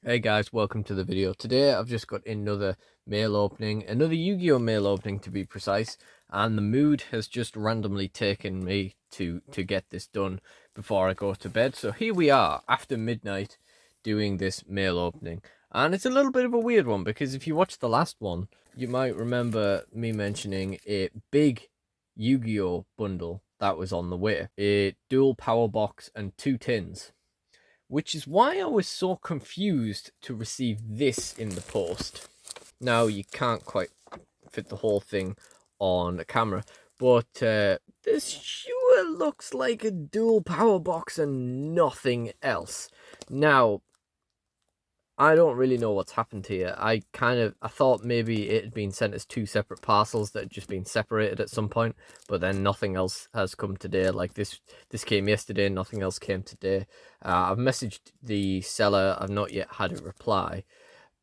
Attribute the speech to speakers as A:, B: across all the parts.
A: Hey guys, welcome to the video. Today I've just got another mail opening, another Yu-Gi-Oh mail opening to be precise, and the mood has just randomly taken me to get this done before I go to bed. So here we are after midnight doing this mail opening, and it's a little bit of a weird one because if you watched the last one, you might remember me mentioning a big Yu-Gi-Oh bundle that was on the way, a dual power box and 2 tins. Which is why I was so confused to receive this in the post. Now, you can't quite fit the whole thing on the camera, but this sure looks like a dual power box and nothing else. Now, I don't really know what's happened here. I thought maybe it had been sent as 2 separate parcels that had just been separated at some point, but then nothing else has come today. Like this came yesterday, nothing else came today. I've messaged the seller. I've not yet had a reply,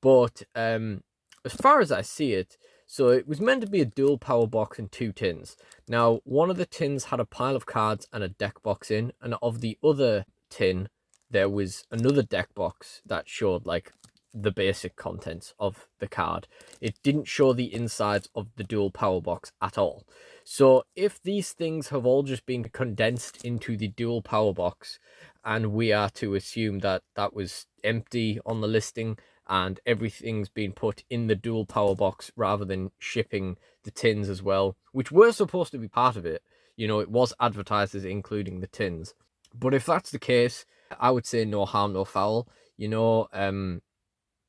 A: but as far as I see it, so it was meant to be a dual power box and 2 tins. Now, one of the tins had a pile of cards and a deck box in, and of the other tin, there was another deck box that showed like the basic contents of the card. It didn't show the insides of the dual power box at all. So if these things have all just been condensed into the dual power box, and we are to assume that that was empty on the listing and everything's been put in the dual power box rather than shipping the tins as well, which were supposed to be part of it. You know, it was advertised as including the tins. But if that's the case, I would say no harm, no foul. You know,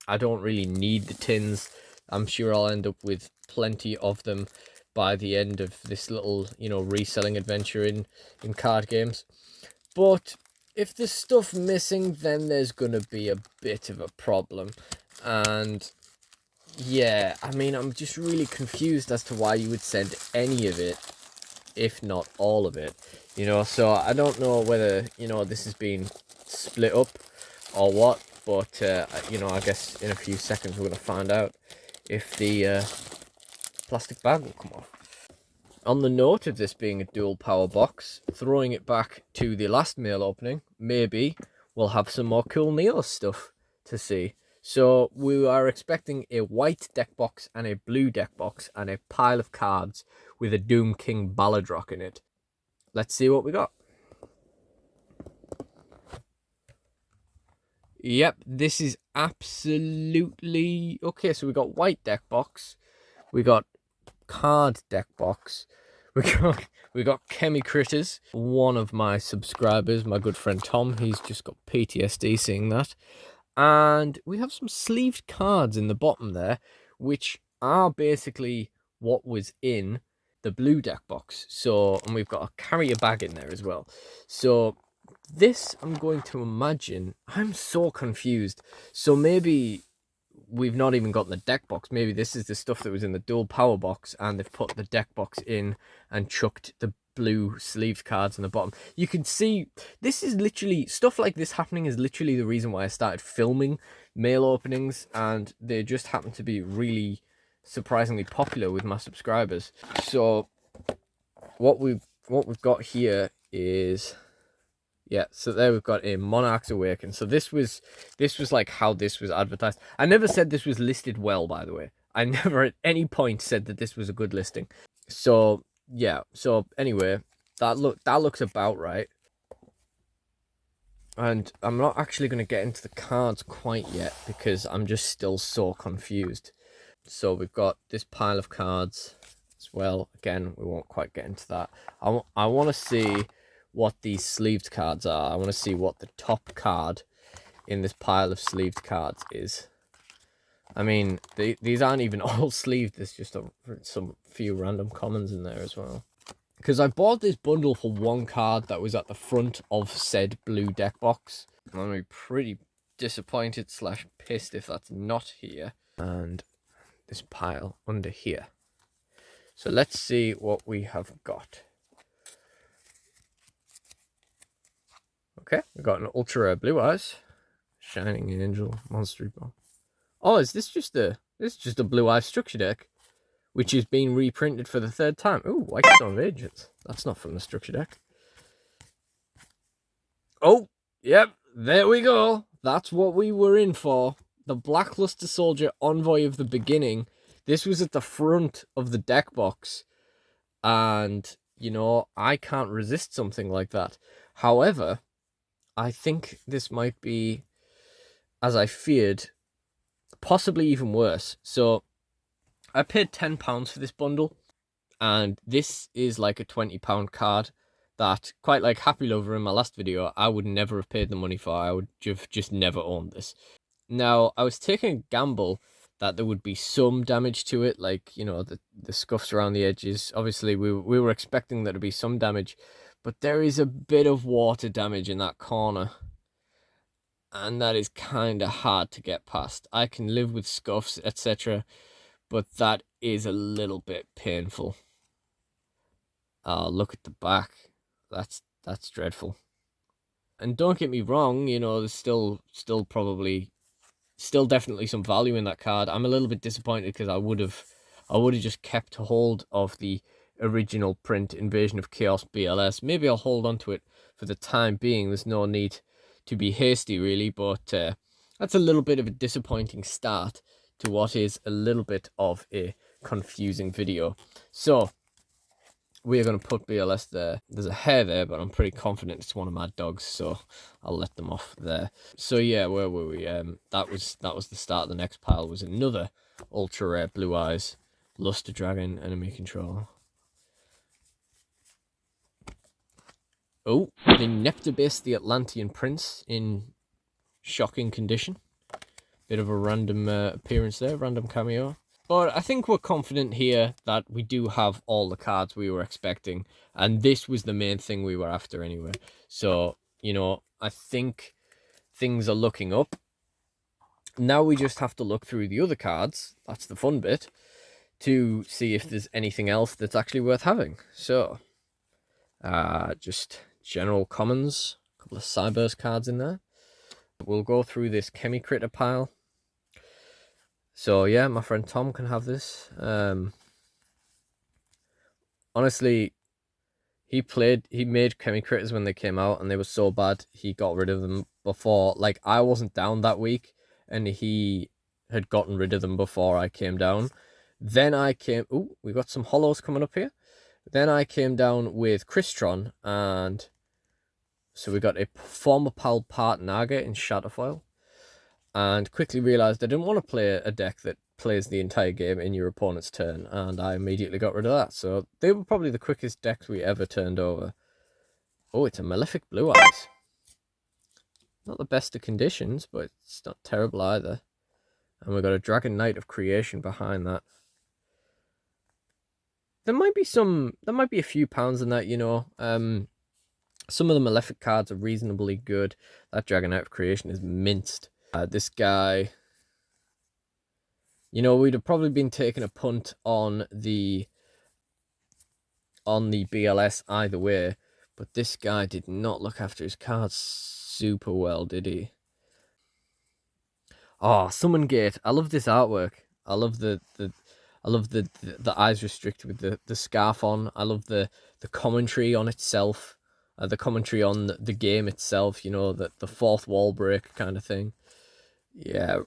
A: I don't really need the tins. I'm sure I'll end up with plenty of them by the end of this little, reselling adventure in card games. But if there's stuff missing, then there's going to be a bit of a problem. And yeah, I mean, I'm just really confused as to why you would send any of it, if not all of it. So I don't know whether, this has been split up or what, but I guess in a few seconds we're going to find out if the plastic bag will come off. On the note of this being a dual power box, throwing it back to the last mail opening, maybe we'll have some more cool Neo stuff to see. So we are expecting a white deck box and a blue deck box and a pile of cards with a Doom King Ballad Rock in it. Let's see what we got. Yep, this is absolutely... Okay, so we got white deck box. We got card deck box. We got Chemi Critters. One of my subscribers, my good friend Tom, he's just got PTSD seeing that. And we have some sleeved cards in the bottom there, which are basically what was in the blue deck box. So, and we've got a carrier bag in there as well. So this, I'm going to imagine, I'm so confused. So maybe we've not even got the deck box. Maybe this is the stuff that was in the dual power box and they've put the deck box in and chucked the blue sleeved cards in the bottom. You can see this is literally stuff like this happening is literally the reason why I started filming mail openings, and they just happen to be really surprisingly popular with my subscribers. So what we've got here is, yeah, so there we've got a Monarch's Awaken. So this was like how this was advertised. I never said this was listed well, by the way. I never at any point said that this was a good listing. So yeah, so anyway, that looks about right. And I'm not actually going to get into the cards quite yet because I'm just still so confused. So we've got this pile of cards as well. Again, we won't quite get into that. I want to see what these sleeved cards are. I want to see what the top card in this pile of sleeved cards is. I mean, these aren't even all sleeved. There's just some few random commons in there as well. Because I bought this bundle for one card that was at the front of said blue deck box. I'm going to be pretty disappointed / pissed if that's not here. And this pile under here. So let's see what we have got. Okay, we've got an Ultra Rare Blue Eyes, Shining Angel, Monster Bomb. Oh, is this just a Blue Eyes structure deck, which is being reprinted for the 3rd time? Ooh, White Storm Agents. That's not from the structure deck. Oh, yep, there we go. That's what we were in for. the Blackluster Soldier Envoy of the beginning. This was at the front of the deck box. And, you know, I can't resist something like that. However, I think this might be, as I feared, possibly even worse. So I paid £10 for this bundle, and this is like a £20 card that, quite like Happy Lover in my last video, I would never have paid the money for. I would have just never owned this. Now, I was taking a gamble that there would be some damage to it, like, you know, the scuffs around the edges. Obviously, we were expecting there to be some damage, but there is a bit of water damage in that corner, and that is kind of hard to get past. I can live with scuffs, etc., but that is a little bit painful. Oh, look at the back. That's dreadful. And don't get me wrong, you know, there's still definitely some value in that card. I'm a little bit disappointed because I would have just kept hold of the original print Invasion of Chaos BLS. Maybe I'll hold on to it for the time being. There's no need to be hasty, really, but that's a little bit of a disappointing start to what is a little bit of a confusing video. So we are going to put BLS there. There's a hair there, but I'm pretty confident it's one of my dogs, so I'll let them off there. So yeah, where were we? That was the start. The next pile was another ultra rare Blue Eyes Luster Dragon enemy control. Oh, the Neptibase, the Atlantean Prince, in shocking condition. Bit of a random appearance there, random cameo. But I think we're confident here that we do have all the cards we were expecting. And this was the main thing we were after anyway. So, you know, I think things are looking up. Now we just have to look through the other cards. That's the fun bit. To see if there's anything else that's actually worth having. So, just general commons. A couple of Cyberse cards in there. We'll go through this Chemi-Critter pile. So yeah, my friend Tom can have this. Honestly, he made Chemi-Critters when they came out, and they were so bad he got rid of them before. Like, I wasn't down that week, and he had gotten rid of them before I came down. Then I came. Ooh, we got some hollows coming up here. Then I came down with Crystron, and so we got a former pal Part Naga in Shatterfoil. And quickly realised I didn't want to play a deck that plays the entire game in your opponent's turn, and I immediately got rid of that. So they were probably the quickest decks we ever turned over. Oh, it's a Malefic Blue Eyes. Not the best of conditions, but it's not terrible either. And we've got a Dragon Knight of Creation behind that. There might be a few pounds in that, you know. Some of the Malefic cards are reasonably good. That Dragon Knight of Creation is minced. This guy, you know, we'd have probably been taking a punt on the BLS either way, but this guy did not look after his cards super well, did he? Oh, Summon Gate. I love this artwork. I love the eyes restricted with the scarf on. I love the commentary on itself, the commentary on the game itself. You know, the fourth wall break kind of thing. Yeah.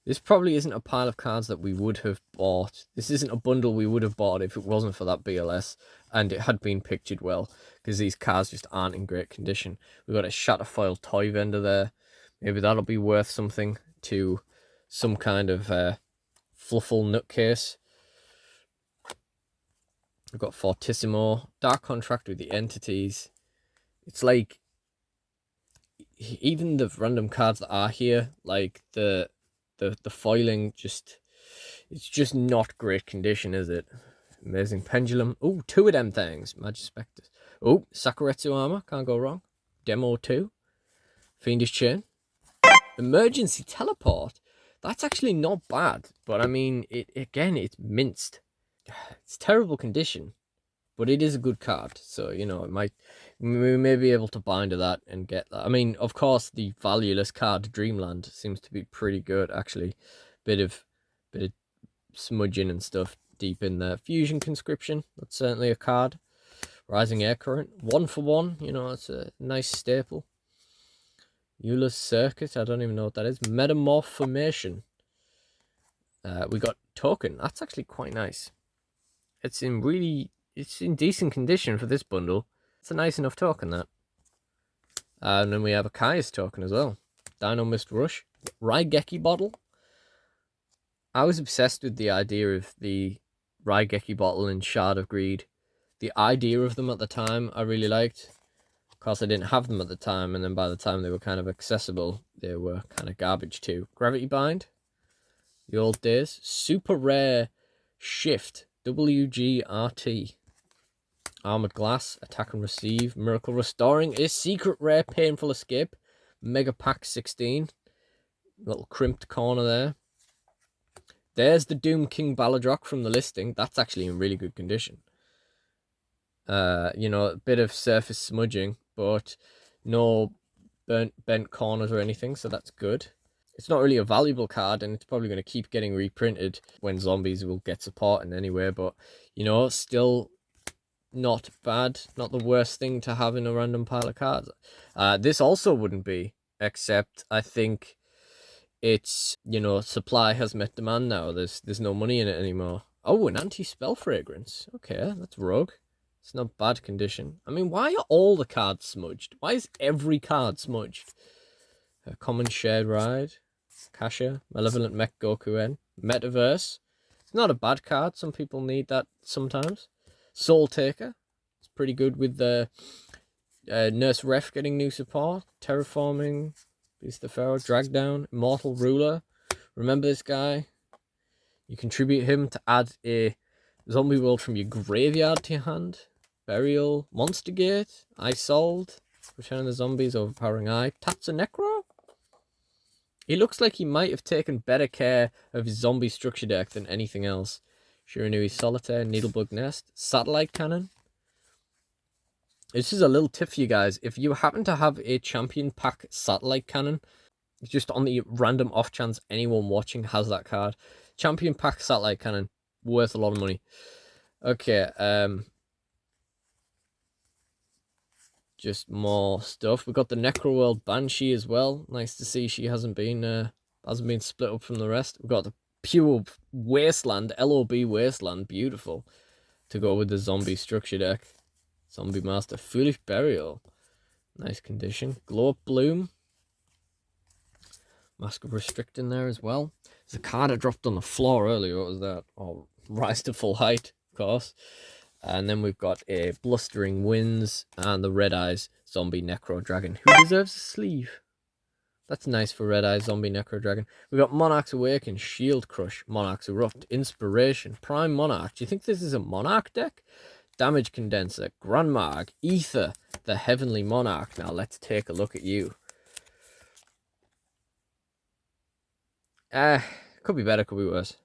A: This probably isn't a pile of cards that we would have bought. This isn't a bundle we would have bought if it wasn't for that BLS and it had been pictured well, because these cards just aren't in great condition. We've got a Shatterfoil toy vendor there. Maybe that'll be worth something to some kind of fluffle nutcase. We've got Fortissimo, Dark Contract with the entities. It's like, even the random cards that are here, like the foiling, it's just not great condition, is it? Amazing Pendulum. Oh, two of them things. Magispectus. Oh, Sakuretsu Armor, can't go wrong. Demo 2. Fiendish Chain. Emergency Teleport. That's actually not bad, but I mean, it's minced. It's terrible condition, but it is a good card, so, you know, we may be able to bind to that and get that. I mean, of course, the valueless card Dreamland seems to be pretty good, actually. Bit of smudging and stuff deep in there. Fusion Conscription, that's certainly a card. Rising Air Current, 1 for 1, you know, it's a nice staple. Euler's Circuit, I don't even know what that is. Metamorphomation. We got Token. That's actually quite nice. It's in decent condition for this bundle. It's a nice enough token, that. And then we have a Kai's token as well. Dino Mist Rush. Raigeki bottle. I was obsessed with the idea of the Raigeki bottle and Shard of Greed. The idea of them at the time I really liked. Of course, I didn't have them at the time, and then by the time they were kind of accessible, they were kind of garbage too. Gravity Bind. The old days. Super rare Shift. WGRT. Armored Glass. Attack and Receive. Miracle Restoring. A secret rare Painful Escape. Mega Pack 16. Little crimped corner there. There's the Doom King Baladrock from the listing. That's actually in really good condition. You know, a bit of surface smudging, but no bent corners or anything, so that's good. It's not really a valuable card, and it's probably going to keep getting reprinted when zombies will get support in anyway, but, you know, still not bad. Not the worst thing to have in a random pile of cards. This also wouldn't be, except I think it's, you know, supply has met demand now. There's no money in it anymore. Oh, an anti-spell fragrance. Okay, that's rogue. It's not bad condition. I mean, why are all the cards smudged? Why is every card smudged? A common shared ride. Kasha. Malevolent Mech Gokuen. Metaverse. It's not a bad card. Some people need that sometimes. Soul Taker. It's pretty good with the Nurse Ref getting new support. Terraforming. Beast the Pharaoh. Drag Down. Immortal Ruler. Remember this guy? You contribute him to add a zombie world from your graveyard to your hand. Burial. Monster Gate. Isolde. Return of the Zombies. Overpowering Eye. Tatsunekro? He looks like he might have taken better care of his zombie structure deck than anything else. Shiranui Solitaire. Needlebug Nest. Satellite Cannon. This is a little tip for you guys. If you happen to have a champion pack Satellite Cannon, just on the random off chance anyone watching has that card, champion pack Satellite Cannon, worth a lot of money. Okay, just more stuff. We got the Necroworld Banshee as well. Nice to see she hasn't been split up from the rest. We've got the Pure Wasteland, LOB Wasteland, beautiful, to go with the zombie structure deck. Zombie Master, Foolish Burial, nice condition. Glow Up Bloom, Mask of Restrict in there as well. There's a card I dropped on the floor earlier. What was that? Oh, Rise to Full Height, of course. And then we've got a Blustering Winds and the Red Eyes Zombie Necro Dragon, who deserves a sleeve. That's nice for Red Eyes Zombie Necro Dragon. We've got Monarch's Awaken, Shield Crush, Monarch's Erupt, Inspiration, Prime Monarch. Do you think this is a Monarch deck? Damage Condenser, Grand Mag, Ether, the Heavenly Monarch. Now let's take a look at you. Could be better, could be worse.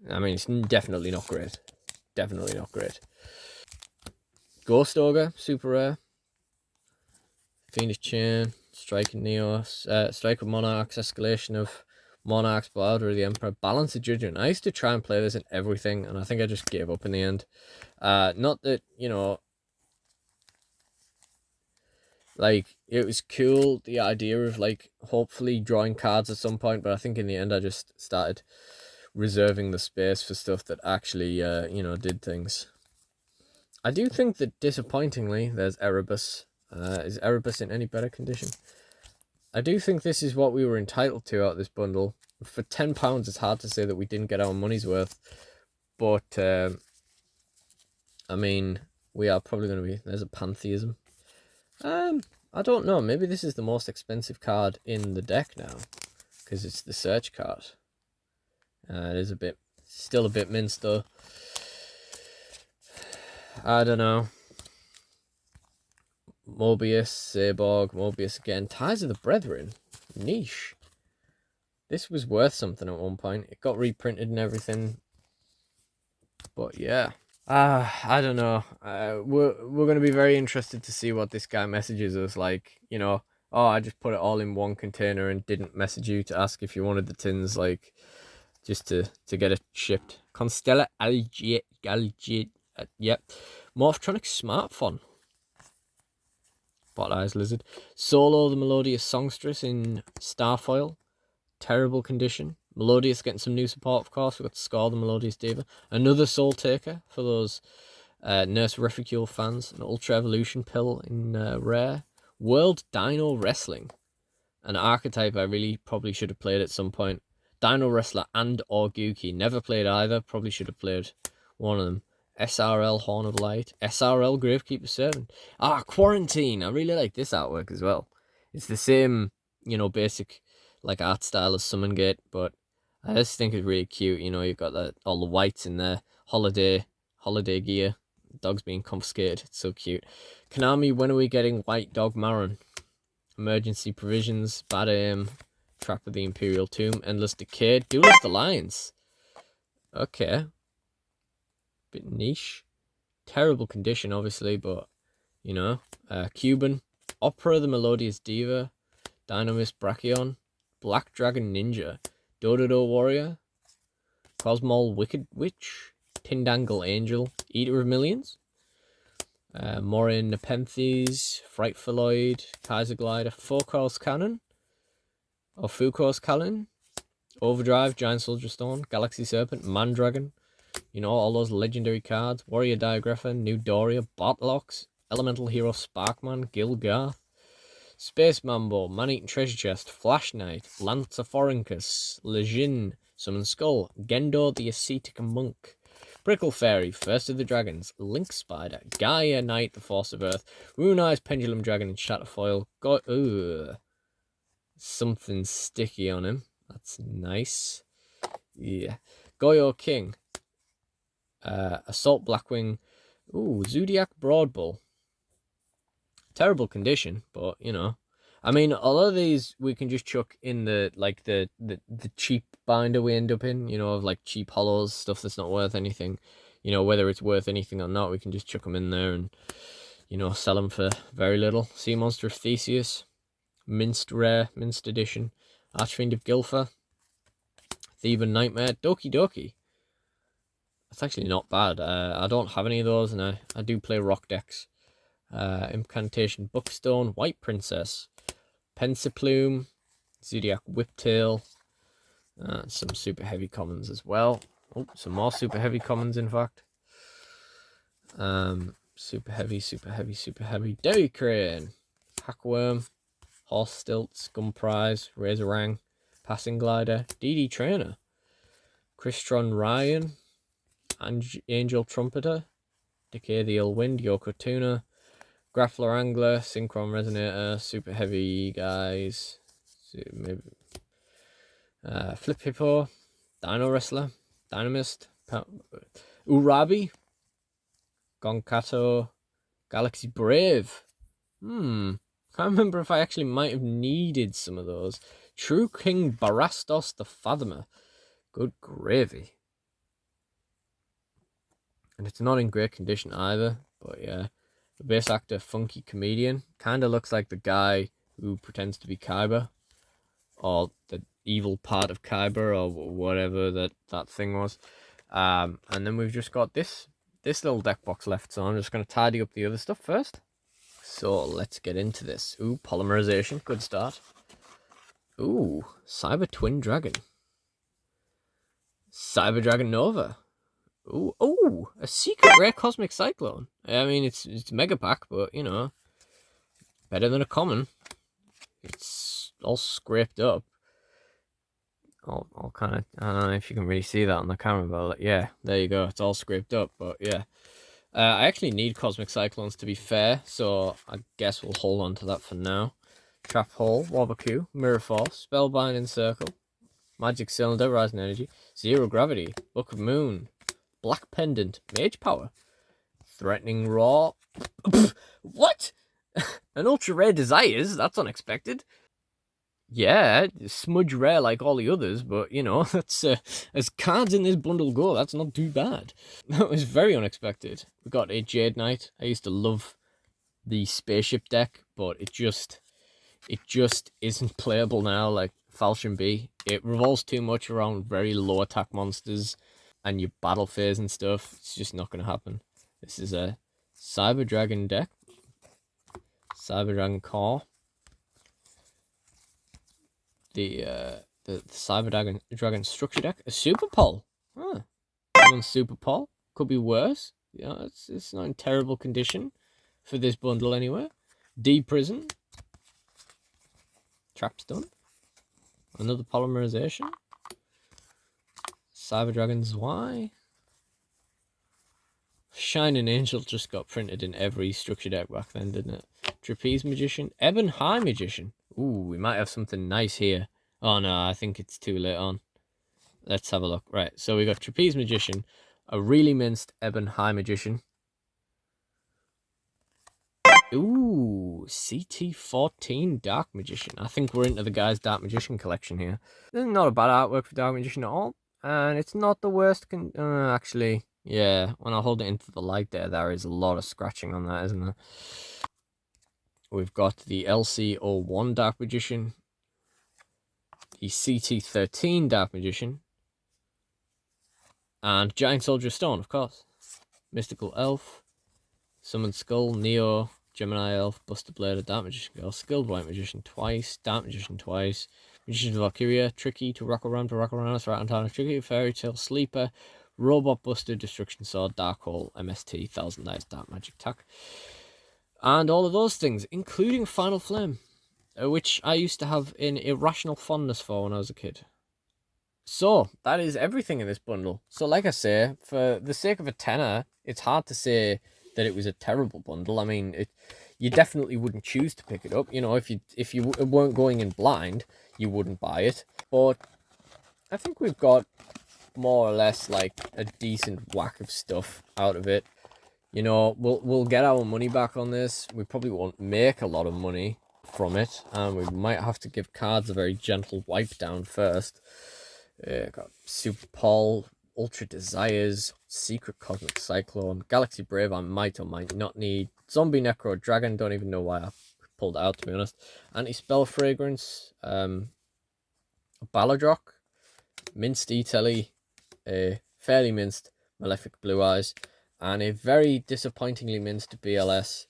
A: I mean, it's definitely not great. Definitely not great. Ghost Ogre, super rare. Fiendish Chain, Strike and Neos, Strike of Monarchs, Escalation of Monarchs, Border of the Emperor, Balance of Judgment. I used to try and play this in everything, and I think I just gave up in the end. Not that, you know, like, it was cool, the idea of, like, hopefully drawing cards at some point, but I think in the end I just started reserving the space for stuff that actually, you know, did things. I do think that, disappointingly, there's Erebus. Is Erebus in any better condition? I do think this is what we were entitled to out of this bundle. For £10, it's hard to say that we didn't get our money's worth. But, I mean, we are probably going to be... There's a Pantheism. I don't know. Maybe this is the most expensive card in the deck now. Because it's the search card. It is still a bit minced though. I don't know. Mobius, Saborg, Mobius again. Ties of the Brethren. Niche. This was worth something at one point. It got reprinted and everything. But yeah. I don't know. We're going to be very interested to see what this guy messages us. Like, you know, oh, I just put it all in one container and didn't message you to ask if you wanted the tins, like, just to get it shipped. Constella Algiet. Yep. Morphtronic Smartphone. Spot Eyes Lizard. Solo the Melodious Songstress in Starfoil. Terrible condition. Melodious getting some new support, of course. We've got Score the Melodious Diva. Another Soul Taker for those Nurse Reficule fans. An Ultra Evolution Pill in Rare. World Dino Wrestling. An archetype I really probably should have played at some point. Dino Wrestler and or Guki. Never played either. Probably should have played one of them. SRL Horn of Light. SRL Gravekeeper Servant. Quarantine. I really like this artwork as well. It's the same, basic like art style as Summon Gate, but I just think it's really cute. You've got all the whites in there. Holiday gear. Dog's being confiscated. It's so cute. Konami, when are we getting White Dog Maron? Emergency Provisions. Bad Aim. Trap of the Imperial Tomb. Endless Decay. Duelist Alliance. Okay. Bit niche. Terrible condition, obviously, but, Cuban. Opera the Melodious Diva. Dynamis Brachion. Black Dragon Ninja. Dododo Warrior. Cosmol Wicked Witch. Tindangle Angel. Eater of Millions. Morin Nepenthes. Frightfuloid. Kaiser Glider. Foucault's Cannon. Or Foucault's Cannon. Overdrive. Giant Soldier Stone. Galaxy Serpent. Mandragon. All those legendary cards. Warrior Diagrapher. New Doria. Bartlocks. Elemental Hero Sparkman. Gilgarth. Space Mambo. Man-Eating Treasure Chest. Flash Knight. Lanzaphorinchus. Lejeune. Summon Skull. Gendo the Ascetic Monk. Prickle Fairy. First of the Dragons. Link Spider. Gaia Knight, the Force of Earth. Rune-Eyes Pendulum Dragon and Shatterfoil. Something sticky on him. That's nice. Yeah. Goyo King. Assault Blackwing. Zodiac Broadbull. Terrible condition, but I mean, a lot of these we can just chuck in the cheap binder we end up in, of like cheap hollows, stuff that's not worth anything. Whether it's worth anything or not, we can just chuck them in there and sell them for very little. Sea Monster of Theseus. Minced Rare, Minced Edition. Archfiend of Gilfer. Theban Nightmare. Doki Doki. That's actually not bad. I don't have any of those, and I do play rock decks. Incantation Buckstone. White Princess. Pensiplume. Zodiac Whiptail. Some super heavy commons as well. Some more super heavy commons, in fact. Super heavy. Derry Crane. Hackworm. Horse Stilts, Gun Prize, Razorang, Passing Glider, DD Trainer, Crystron Ryan, Angel Trumpeter, Decay the Ill Wind, Yoko Tuna, Grappler Angler, Synchron Resonator, Super Heavy guys, maybe Flip Hippo, Dino Wrestler, Dynamist, Urabi, Gonkato, Galaxy Brave. Can't remember if I actually might have needed some of those. True King Barastos the Fathomer. Good gravy. And it's not in great condition either. But yeah. The base actor, Funky Comedian. Kind of looks like the guy who pretends to be Kyber. Or the evil part of Kyber. Or whatever that thing was. And then we've just got this little deck box left. So I'm just going to tidy up the other stuff first. So let's get into this. Polymerization. Good start. Cyber Twin Dragon. Cyber Dragon Nova. A secret rare Cosmic Cyclone. I mean, it's mega pack, but better than a common. It's all scraped up. All kind of. I don't know if you can really see that on the camera, but yeah, there you go. It's all scraped up, but yeah. I actually need Cosmic Cyclones, to be fair, so I guess we'll hold on to that for now. Trap Hole, Wabakoo, Mirror Force, Spellbinding Circle, Magic Cylinder, Rising Energy, Zero Gravity, Book of Moon, Black Pendant, Mage Power, Threatening Roar. What? An Ultra Rare Desires? That's unexpected. Yeah, smudge rare like all the others, but that's as cards in this bundle go, that's not too bad. That was very unexpected. We got a Jade Knight. I used to love the spaceship deck, but it just isn't playable now. Like Falchion B, it revolves too much around very low attack monsters and your battle phase and stuff. It's just not going to happen. This is a Cyber Dragon deck. Cyber Dragon Core. The Cyber Dragon Structure Deck. A Super Pol. Huh. One Super Pol. Could be worse. Yeah, it's not in terrible condition for this bundle anyway. D-Prison. Trap's done. Another polymerization. Cyber Dragons Y. Shining Angel just got printed in every structure deck back then, didn't it? Trapeze Magician. Ebon High Magician. Ooh, we might have something nice here. Oh no, I think it's too late on. Let's have a look. Right, so we got Trapeze Magician, a really minced Ebon High Magician. Ooh, CT14 Dark Magician. I think we're into the guy's Dark Magician collection here. This is not a bad artwork for Dark Magician at all. And it's not the worst. Actually, yeah, when I hold it into the light there is a lot of scratching on that, isn't there? We've got the LC01 Dark Magician. The CT13 Dark Magician. And Giant Soldier of Stone, of course. Mystical Elf. Summoned Skull, Neo, Gemini Elf, Buster Blade, Dark Magician Girl, Skilled White Magician twice, Dark Magician twice, Magician of Valkyria, Tricky to rock around, right on time, Tricky, Fairy Tale, Sleeper, Robot Buster, Destruction Sword, Dark Hole, MST, Thousand Eyes, Dark Magic Tack. And all of those things, including Final Flame, which I used to have an irrational fondness for when I was a kid. So, that is everything in this bundle. So, like I say, for the sake of a tenner, it's hard to say that it was a terrible bundle. I mean, you definitely wouldn't choose to pick it up. You know, if you weren't going in blind, you wouldn't buy it. But I think we've got more or less like a decent whack of stuff out of it. You know, we'll get our money back on this. We probably won't make a lot of money from it, and we might have to give cards a very gentle wipe down first. Got Super Pol, Ultra Desires, Secret Cosmic Cyclone, Galaxy Brave I might or might not need, Zombie Necro Dragon, don't even know why I pulled it out to be honest, Anti-Spell Fragrance, Balladrock, Minced E-Telly, a fairly minced Malefic Blue Eyes, and a very disappointingly minced BLS.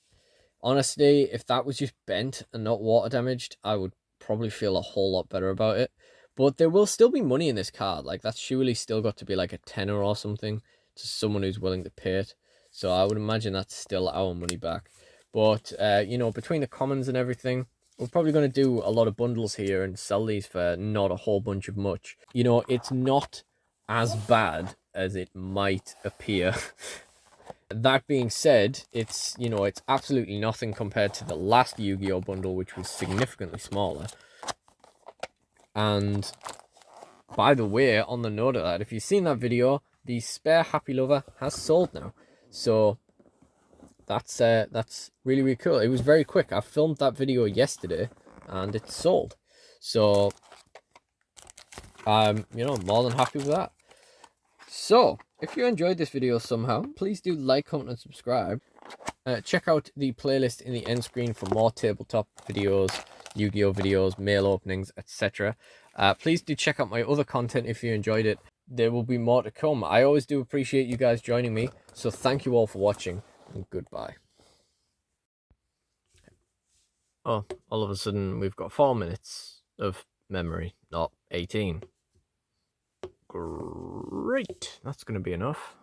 A: Honestly, if that was just bent and not water damaged, I would probably feel a whole lot better about it. But there will still be money in this card. Like, that's surely still got to be like a tenner or something to someone who's willing to pay it. So I would imagine that's still our money back. But, you know, between the commons and everything, we're probably going to do a lot of bundles here and sell these for not a whole bunch of much. You know, it's not as bad as it might appear. That being said, it's, you know, it's absolutely nothing compared to the last Yu-Gi-Oh bundle, which was significantly smaller. And by the way, on the note of that, if you've seen that video, the spare Happy Lover has sold now. So that's really, really cool. It was very quick. I filmed that video yesterday and it's sold. So I'm, you know, more than happy with that. So if you enjoyed this video somehow, please do like, comment, and subscribe. Check out the playlist in the end screen for more tabletop videos, Yu-Gi-Oh videos, mail openings, etc. Please do check out my other content if you enjoyed it. There will be more to come. I always do appreciate you guys joining me, so thank you all for watching, and goodbye. Oh, all of a sudden we've got 4 minutes of memory, not 18. Great, that's going to be enough.